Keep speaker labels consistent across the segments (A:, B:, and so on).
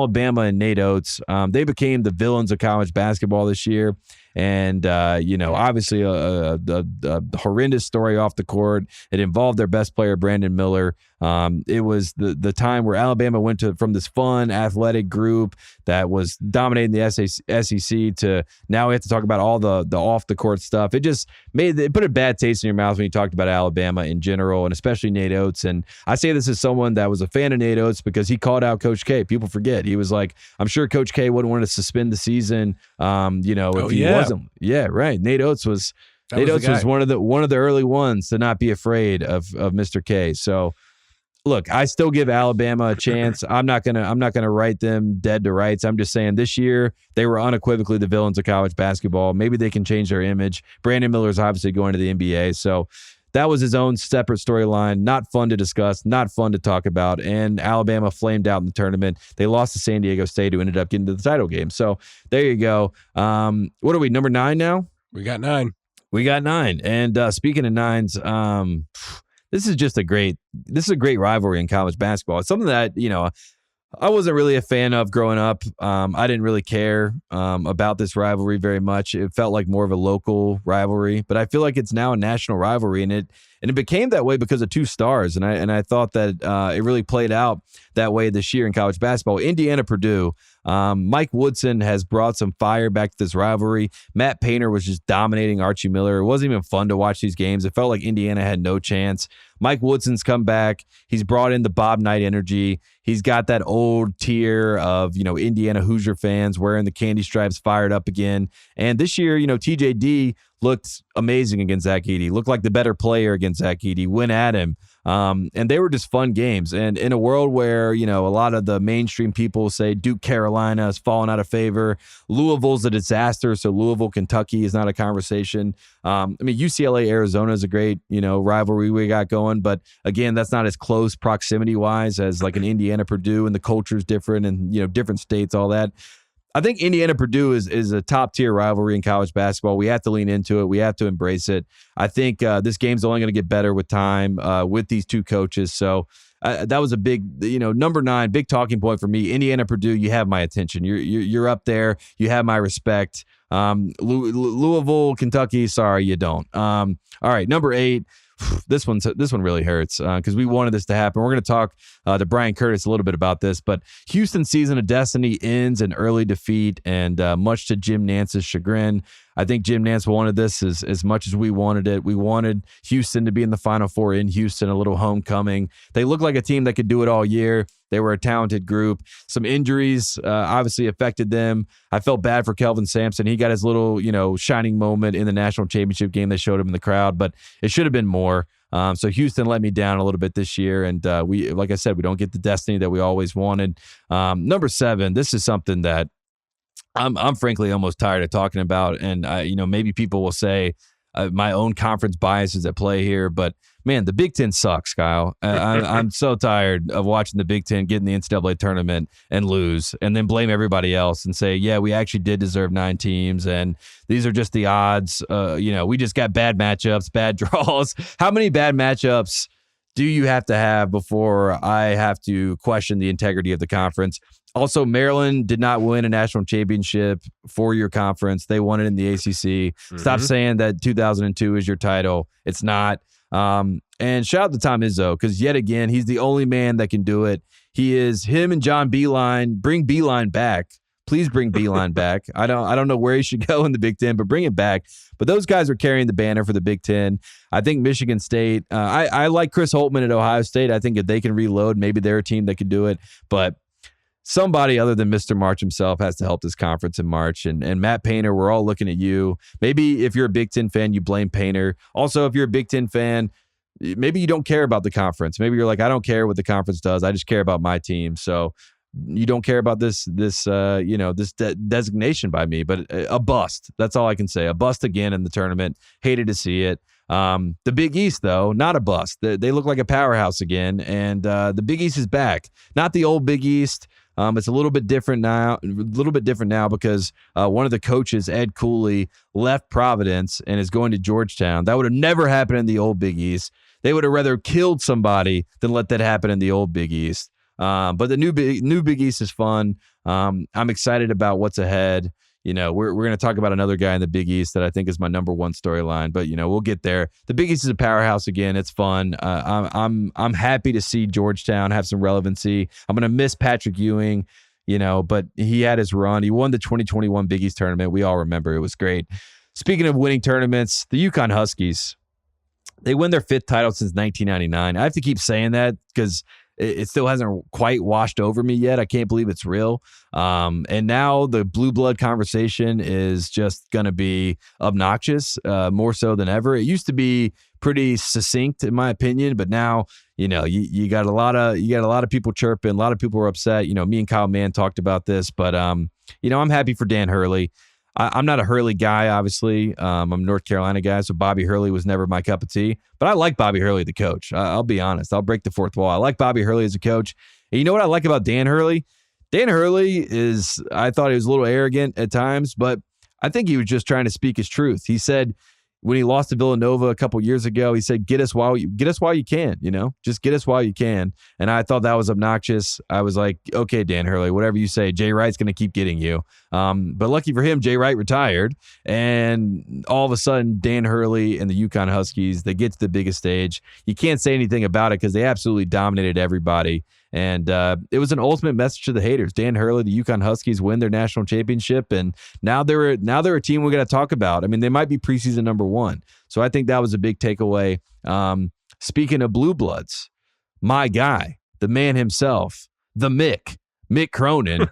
A: Alabama and Nate Oates. They became the villains of college basketball this year. And, obviously a horrendous story off the court. It involved their best player, Brandon Miller. It was the time where Alabama went from this fun, athletic group that was dominating the SEC to now we have to talk about all the off-the-court stuff. It just put a bad taste in your mouth when you talked about Alabama in general, and especially Nate Oates. And I say this as someone that was a fan of Nate Oates because he called out Coach K. People forget. He was like, I'm sure Coach K wouldn't want to suspend the season, if he wasn't. Yeah, right. Nate Oates was one of the early ones to not be afraid of Mr. K. So look, I still give Alabama a chance. I'm not gonna write them dead to rights. I'm just saying this year they were unequivocally the villains of college basketball. Maybe they can change their image. Brandon Miller is obviously going to the NBA, so that was his own separate storyline. Not fun to discuss, not fun to talk about. And Alabama flamed out in the tournament. They lost to San Diego State, who ended up getting to the title game. So there you go. What are we, number 9 now?
B: We got 9.
A: And speaking of 9s, this is a great rivalry in college basketball. It's something that, I wasn't really a fan of growing up. I didn't really care about this rivalry very much. It felt like more of a local rivalry, but I feel like it's now a national rivalry, and it became that way because of 2 stars. And I thought that it really played out that way this year in college basketball. Indiana, Purdue. Mike Woodson has brought some fire back to this rivalry. Matt Painter was just dominating Archie Miller. It wasn't even fun to watch these games. It felt like Indiana had no chance. Mike Woodson's come back. He's brought in the Bob Knight energy. He's got that old tier of, Indiana Hoosier fans wearing the candy stripes fired up again. And this year, TJD looked amazing against Zach Edey. Looked like the better player against Zach Edey. Went at him. And they were just fun games. And in a world where, a lot of the mainstream people say Duke, Carolina has fallen out of favor. Louisville's a disaster. So Louisville, Kentucky is not a conversation. UCLA, Arizona is a great, rivalry we got going. But again, that's not as close proximity wise as like an Indiana, Purdue, and the culture's different and, different states, all that. I think Indiana Purdue is a top tier rivalry in college basketball. We have to lean into it. We have to embrace it. I think this game's only going to get better with time with these 2 coaches. So that was a big, number 9, big talking point for me. Indiana Purdue, you have my attention. You're up there. You have my respect. Louisville, Kentucky, sorry, you don't. All right, number 8. This one really hurts because we wanted this to happen. We're going to talk to Brian Curtis a little bit about this, but Houston's season of destiny ends in early defeat, and much to Jim Nance's chagrin. I think Jim Nance wanted this as much as we wanted it. We wanted Houston to be in the Final Four in Houston, a little homecoming. They look like a team that could do it all year. They were a talented group. Some injuries obviously affected them. I felt bad for Kelvin Sampson. He got his little, shining moment in the national championship game. They showed him in the crowd, but it should have been more. So Houston let me down a little bit this year, and we, like I said, we don't get the destiny that we always wanted. Number 7, this is something that I'm frankly almost tired of talking about, and maybe people will say my own conference bias is at play here, but man, the Big Ten sucks, Kyle. I'm so tired of watching the Big Ten get in the NCAA tournament and lose, and then blame everybody else and say, yeah, we actually did deserve 9 teams, and these are just the odds. We just got bad matchups, bad draws. How many bad matchups do you have to have before I have to question the integrity of the conference? Also, Maryland did not win a national championship for your conference. They won it in the ACC. Mm-hmm. Stop saying that 2002 is your title. It's not. And shout out to Tom Izzo, because yet again, he's the only man that can do it. Him and John Beilein. Bring Beilein back. Please bring Beilein back. I don't know where he should go in the Big Ten, but bring him back. But those guys are carrying the banner for the Big Ten. I think Michigan State, I like Chris Holtmann at Ohio State. I think if they can reload, maybe they're a team that can do it. But somebody other than Mr. March himself has to help this conference in March. And Matt Painter, we're all looking at you. Maybe if you're a Big Ten fan, you blame Painter. Also, if you're a Big Ten fan, maybe you don't care about the conference. Maybe you're like, I don't care what the conference does. I just care about my team. So you don't care about this designation by me, but a bust. That's all I can say. A bust again in the tournament. Hated to see it. The Big East, though, not a bust. They look like a powerhouse again, and the Big East is back. Not the old Big East. It's a little bit different now. Because one of the coaches, Ed Cooley, left Providence and is going to Georgetown. That would have never happened in the old Big East. They would have rather killed somebody than let that happen in the old Big East. But the new Big East is fun. I'm excited about what's ahead. We're going to talk about another guy in the Big East that I think is my number one storyline, but we'll get there. The Big East is a powerhouse again. It's fun. I'm happy to see Georgetown have some relevancy. I'm going to miss Patrick Ewing, but he had his run. He won the 2021 Big East tournament. We all remember it was great. Speaking of winning tournaments, the UConn Huskies, they win their 5th title since 1999. I have to keep saying that because it still hasn't quite washed over me yet. I can't believe it's real. And now the blue blood conversation is just going to be obnoxious, more so than ever. It used to be pretty succinct, in my opinion, but now, you got a lot of people chirping. A lot of people were upset. Me and Kyle Mann talked about this, but I'm happy for Dan Hurley. I'm not a Hurley guy, obviously. I'm a North Carolina guy, so Bobby Hurley was never my cup of tea. But I like Bobby Hurley, the coach. I'll be honest. I'll break the fourth wall. I like Bobby Hurley as a coach. And you know what I like about Dan Hurley? Dan Hurley I thought he was a little arrogant at times, but I think he was just trying to speak his truth. He said when he lost to Villanova a couple years ago, he said, get us while you can, just get us while you can. And I thought that was obnoxious. I was like, okay, Dan Hurley, whatever you say, Jay Wright's going to keep getting you. But lucky for him, Jay Wright retired. And all of a sudden, Dan Hurley and the UConn Huskies, they get to the biggest stage. You can't say anything about it because they absolutely dominated everybody. And it was an ultimate message to the haters. Dan Hurley, the UConn Huskies win their national championship, and now they're a team we're going to talk about. I mean, they might be preseason number 1. So I think that was a big takeaway. Speaking of blue bloods, my guy, the man himself, the Mick Cronin.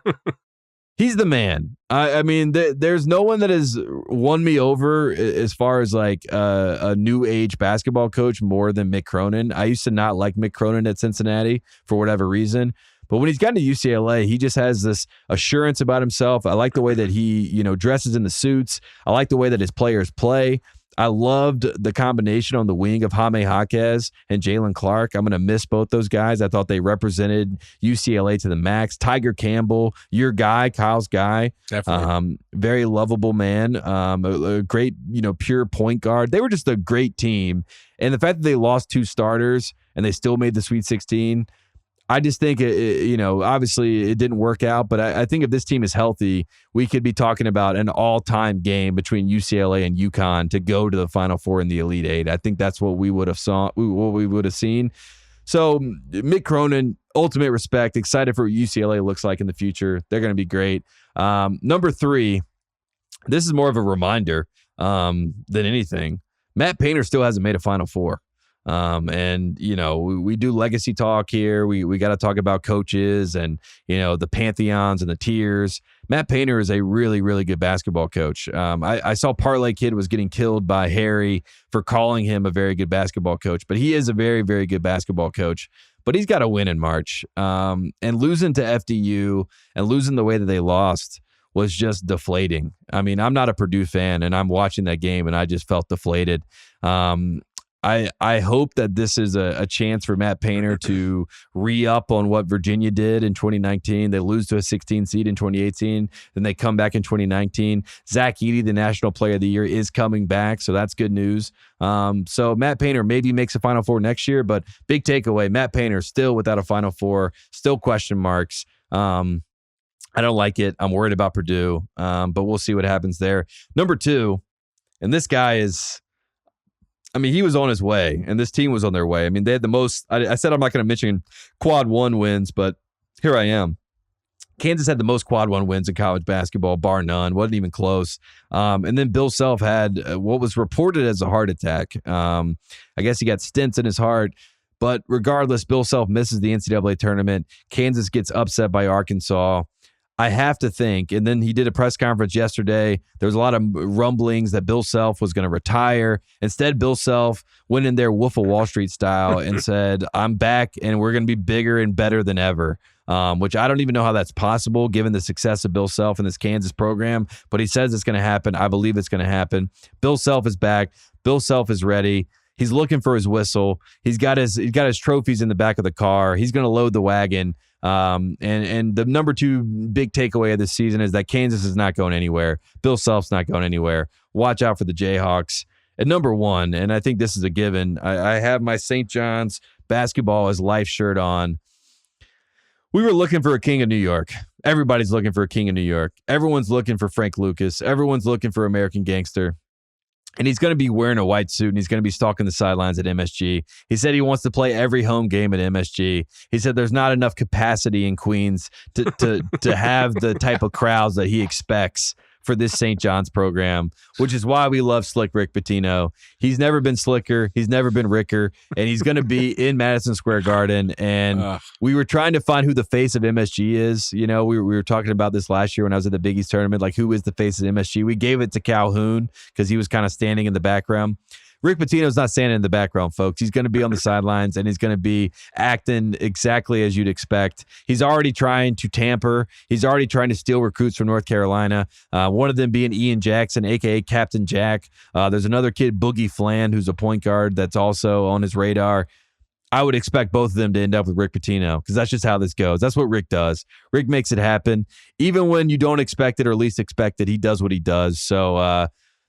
A: He's the man. I mean, there's no one that has won me over as far as like a new age basketball coach more than Mick Cronin. I used to not like Mick Cronin at Cincinnati for whatever reason. But when he's gotten to UCLA, he just has this assurance about himself. I like the way that he, dresses in the suits. I like the way that his players play. I loved the combination on the wing of Jaime Jaquez and Jalen Clark. I'm going to miss both those guys. I thought they represented UCLA to the max. Tiger Campbell, your guy, Kyle's guy.
B: Definitely.
A: Very lovable man. A great, pure point guard. They were just a great team. And the fact that they lost 2 starters and they still made the Sweet 16, I just think, obviously it didn't work out, but I think if this team is healthy, we could be talking about an all-time game between UCLA and UConn to go to the Final Four in the Elite Eight. I think that's what we would have seen. So Mick Cronin, ultimate respect, excited for what UCLA looks like in the future. They're going to be great. Number 3, this is more of a reminder than anything. Matt Painter still hasn't made a Final Four. We do legacy talk here. We got to talk about coaches and, the pantheons and the tiers. Matt Painter is a really, really good basketball coach. I saw Parlay Kid was getting killed by Harry for calling him a very good basketball coach, but he is a very, very good basketball coach. But he's got to win in March. And losing to FDU and losing the way that they lost was just deflating. I mean, I'm not a Purdue fan, and I'm watching that game, and I just felt deflated. I hope that this is a chance for Matt Painter to re-up on what Virginia did in 2019. They lose to a 16 seed in 2018. Then they come back in 2019. Zach Edey, the National Player of the Year, is coming back, so that's good news. So Matt Painter maybe makes a Final Four next year, but big takeaway, Matt Painter still without a Final Four, still question marks. I don't like it. I'm worried about Purdue, but we'll see what happens there. Number 2, and this guy is... he was on his way, and this team was on their way. They had the most. I said I'm not going to mention quad 1 wins, but here I am. Kansas had the most quad 1 wins in college basketball, bar none. Wasn't even close. And then Bill Self had what was reported as a heart attack. I guess he got stents in his heart. But regardless, Bill Self misses the NCAA tournament. Kansas gets upset by Arkansas. I have to think, and then he did a press conference yesterday. There was a lot of rumblings that Bill Self was going to retire. Instead, Bill Self went in there Wolf of Wall Street style and said, I'm back, and we're going to be bigger and better than ever, which I don't even know how that's possible given the success of Bill Self and this Kansas program, but he says it's going to happen. I believe it's going to happen. Bill Self is back. Bill Self is ready. He's looking for his whistle. He's got his trophies in the back of the car. He's going to load the wagon. And the number 2 big takeaway of this season is that Kansas is not going anywhere. Bill Self's not going anywhere. Watch out for the Jayhawks. At number 1, and I think this is a given, I have my St. John's basketball as life shirt on. We were looking for a king of New York. Everybody's looking for a king of New York. Everyone's looking for Frank Lucas. Everyone's looking for American Gangster. And he's going to be wearing a white suit, and he's going to be stalking the sidelines at MSG. He said he wants to play every home game at MSG. He said there's not enough capacity in Queens to have the type of crowds that he expects for this St. John's program, which is why we love Slick Rick Pitino. He's never been slicker. He's never been Ricker, and he's going to be in Madison Square Garden. And we were trying to find who the face of MSG is. You know, we were talking about this last year when I was at the Big East tournament, like who is the face of MSG? We gave it to Calhoun because he was kind of standing in the background. Rick Pitino's not standing in the background, folks. He's going to be on the sidelines, and he's going to be acting exactly as you'd expect. He's already trying to tamper. He's already trying to steal recruits from North Carolina, one of them being Ian Jackson, a.k.a. Captain Jack. There's another kid, Boogie Flan, who's a point guard that's also on his radar. I would expect both of them to end up with Rick Pitino because that's just how this goes. That's what Rick does. Rick makes it happen. Even when you don't expect it or least expect it, he does what he does. So,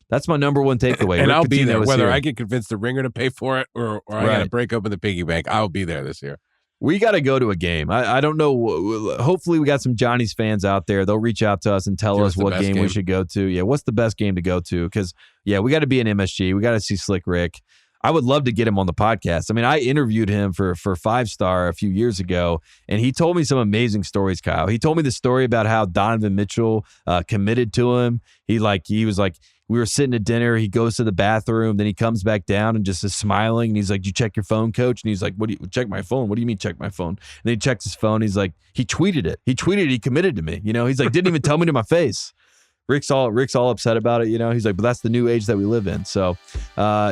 A: that's my number one takeaway.
B: And
A: Rick
B: I'll be
A: Pitino
B: there, whether
A: here.
B: I get convinced the Ringer to pay for it or I got to break open the piggy bank. I'll be there this year.
A: We got to go to a game. I don't know. Hopefully we got some Johnny's fans out there. They'll reach out to us and tell us what game we should go to. Yeah, what's the best game to go to? Because, yeah, we got to be in MSG. We got to see Slick Rick. I would love to get him on the podcast. I mean, I interviewed him for 5 Star a few years ago, and he told me some amazing stories, Kyle. He told me the story about how Donovan Mitchell committed to him. He was like, we were sitting at dinner. He goes to the bathroom. Then he comes back down and just is smiling. And he's like, you check your phone, coach? And he's like, what do you check my phone? What do you mean check my phone? And then he checks his phone. He's like, he tweeted it. He committed to me. You know, he's like, didn't even tell me to my face. Rick's all upset about it. You know, he's like, but that's the new age that we live in. So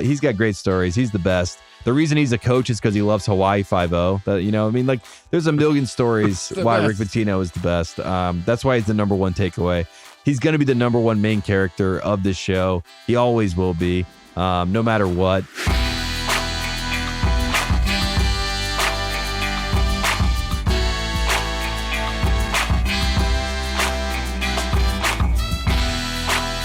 A: he's got great stories. He's the best. The reason he's a coach is because he loves Hawaii 5-0. But, you know, I mean, like, there's a million stories why Rick Pitino is the best. That's why he's the number one takeaway. He's going to be the number one main character of this show. He always will be, no matter what.